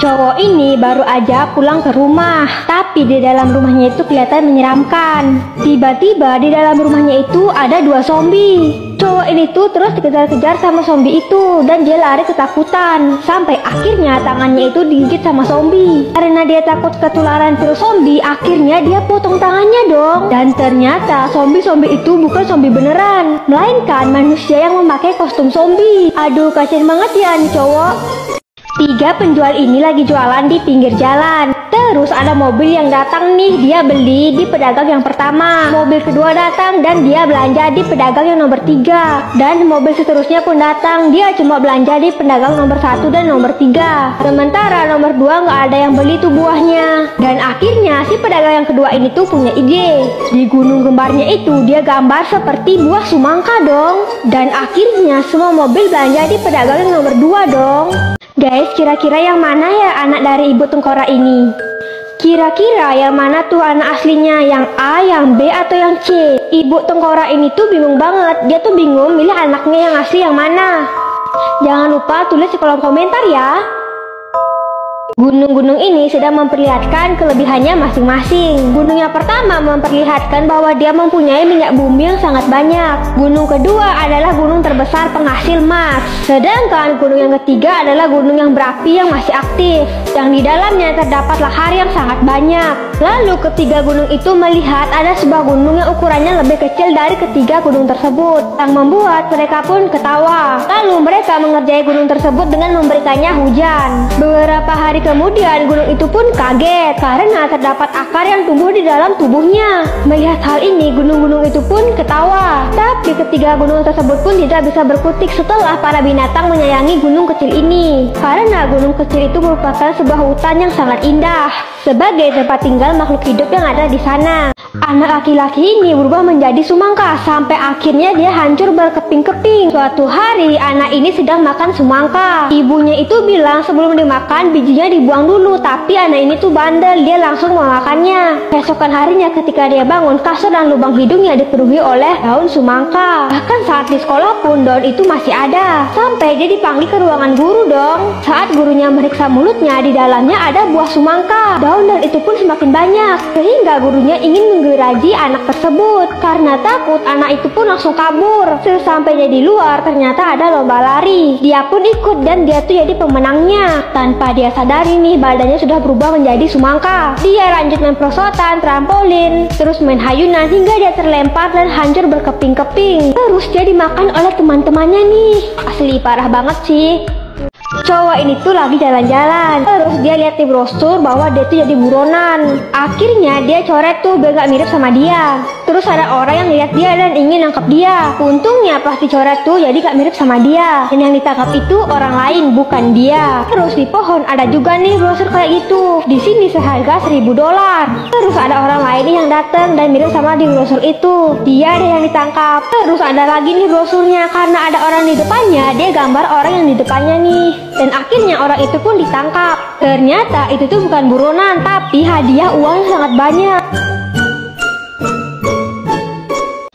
Cowok ini baru aja pulang ke rumah, tapi di dalam rumahnya itu kelihatan menyeramkan. Tiba-tiba di dalam rumahnya itu ada 2 zombie. Cowok ini tuh terus dikejar-kejar sama zombie itu dan dia lari ketakutan. Sampai akhirnya tangannya itu digigit sama zombie. Karena dia takut ketularan virus zombie, akhirnya dia potong tangannya dong. Dan ternyata zombie-zombie itu bukan zombie beneran, melainkan manusia yang memakai kostum zombie. Aduh, kasian banget ya nih cowok. 3 penjual ini lagi jualan di pinggir jalan. Terus ada mobil yang datang nih, dia beli di pedagang yang pertama. Mobil kedua datang dan dia belanja di pedagang yang nomor 3. Dan mobil seterusnya pun datang, dia cuma belanja di pedagang nomor 1 dan nomor 3. Sementara nomor 2 nggak ada yang beli tuh buahnya. Dan akhirnya si pedagang yang kedua ini tuh punya ide. Di gunung kembarnya itu dia gambar seperti buah sumangka dong. Dan akhirnya semua mobil belanja di pedagang yang nomor 2 dong. Guys, kira-kira yang mana ya anak dari ibu tengkorak ini? Kira-kira yang mana tuh anak aslinya? Yang A, yang B, atau yang C? Ibu tengkorak ini tuh bingung banget. Dia tuh bingung milih anaknya yang asli yang mana. Jangan lupa tulis di kolom komentar ya. Gunung-gunung ini sedang memperlihatkan kelebihannya masing-masing. Gunung yang pertama memperlihatkan bahwa dia mempunyai minyak bumi yang sangat banyak. Gunung kedua adalah gunung terbesar penghasil emas. Sedangkan gunung yang ketiga adalah gunung yang berapi yang masih aktif, yang di dalamnya terdapat lahar yang sangat banyak. Lalu ketiga gunung itu melihat ada sebuah gunung yang ukurannya lebih kecil dari ketiga gunung tersebut, yang membuat mereka pun ketawa. Lalu mereka mengerjai gunung tersebut dengan memberikannya hujan. Beberapa hari kemudian gunung itu pun kaget karena terdapat akar yang tumbuh di dalam tubuhnya. Melihat hal ini, gunung-gunung itu pun ketawa. Tapi ketiga gunung tersebut pun tidak bisa berkutik setelah para binatang menyayangi gunung kecil ini. Karena gunung kecil itu merupakan sebuah hutan yang sangat indah sebagai tempat tinggal makhluk hidup yang ada di sana. Anak laki-laki ini berubah menjadi sumangka sampai akhirnya dia hancur berkeping-keping. Suatu hari anak ini sedang makan sumangka. Ibunya itu bilang sebelum dimakan bijinya dibuang dulu, tapi anak ini tuh bandel, dia langsung memakannya. Keesokan harinya ketika dia bangun, kasur dan lubang hidungnya dipenuhi oleh daun sumangka. Bahkan saat di sekolah pun daun itu masih ada. Sampai dia dipanggil ke ruangan guru dong. Saat gurunya meriksa mulutnya, di dalamnya ada buah sumangka. Daun itu pun semakin banyak, sehingga gurunya ingin menggeraji anak tersebut. Karena takut, anak itu pun langsung kabur. Sesampainya di luar, ternyata ada lomba lari. Dia pun ikut dan dia tuh jadi pemenangnya. Tanpa dia sadari nih, badannya sudah berubah menjadi sumangka. Dia lanjut main perosotan, trampolin, terus main hayunan hingga dia terlempar dan hancur berkeping-keping. Terus dia dimakan oleh teman-temannya nih. Asli parah banget sih. Cowok ini tuh lagi jalan-jalan, terus dia lihat di brosur bahwa dia tuh jadi buronan. Akhirnya dia coret tuh biar gak mirip sama dia. Terus ada orang yang lihat dia dan ingin nangkep dia. Untungnya pas dicoret tuh jadi gak mirip sama dia. Dan yang ditangkap itu orang lain, bukan dia. Terus di pohon ada juga nih brosur kayak gitu. Di sini seharga $1000. Terus ada orang lain yang datang dan mirip sama di brosur itu. Dia ada yang ditangkap. Terus ada lagi nih brosurnya, karena ada orang di depannya, dia gambar orang yang di depannya nih. Dan akhirnya orang itu pun ditangkap. Ternyata itu tuh bukan buronan, tapi hadiah uang yang sangat banyak.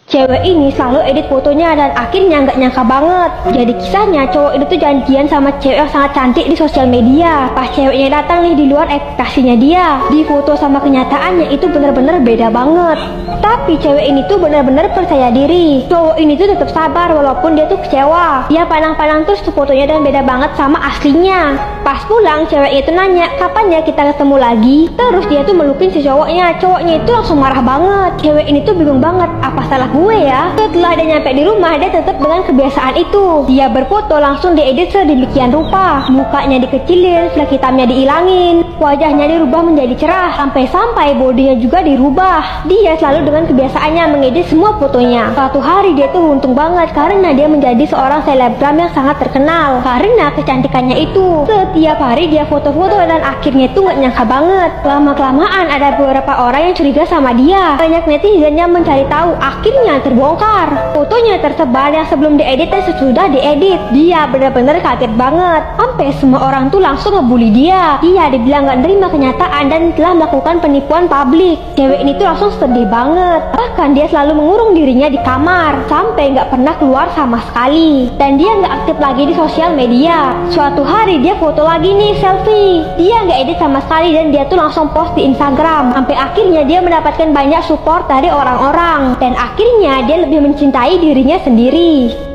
Cewek ini selalu edit fotonya dan akhirnya nggak nyangka banget. Jadi kisahnya cowok itu tuh janjian sama cewek yang sangat cantik di sosial media. Pas ceweknya datang nih, di luar ekspektasinya dia, di foto sama kenyataannya itu bener-bener beda banget. Tapi cewek ini tuh bener-bener percaya diri. Cowok ini tuh tetap sabar walaupun dia tuh kecewa. Dia pandang-pandang terus tuh fotonya dan beda banget sama aslinya. Pas pulang cewek itu nanya kapan ya kita ketemu lagi. Terus dia tuh melukin si cowoknya. Cowoknya itu langsung marah banget. Cewek ini tuh bingung banget, apa salah gue ya? Setelah dia nyampe di rumah, dia tetap dengan kebiasaan itu. Dia berfoto langsung diedit sedemikian rupa. Mukanya dikecilin, flek hitamnya dihilangin, wajahnya dirubah menjadi cerah, sampai bodinya juga dirubah. Dia selalu dengan kebiasaannya mengedit semua fotonya. Suatu hari dia tuh untung banget karena dia menjadi seorang selebgram yang sangat terkenal karena kecantikannya itu. Setiap hari dia foto-foto dan akhirnya tuh gak nyangka banget, lama-kelamaan ada beberapa orang yang curiga sama dia. Banyak netizen yang mencari tahu. Akhirnya yang terbongkar. Fotonya tersebar yang sebelum diedit dan sesudah diedit. Dia benar-benar kaget banget. Sampai semua orang tuh langsung ngebully dia. Dia dibilang gak nerima kenyataan dan telah melakukan penipuan publik. Cewek ini tuh langsung sedih banget. Bahkan dia selalu mengurung dirinya di kamar sampai gak pernah keluar sama sekali. Dan dia gak aktif lagi di sosial media. Suatu hari dia foto lagi nih selfie. Dia gak edit sama sekali dan dia tuh langsung post di Instagram. Sampai akhirnya dia mendapatkan banyak support dari orang-orang. Dan akhirnya dia lebih mencintai dirinya sendiri.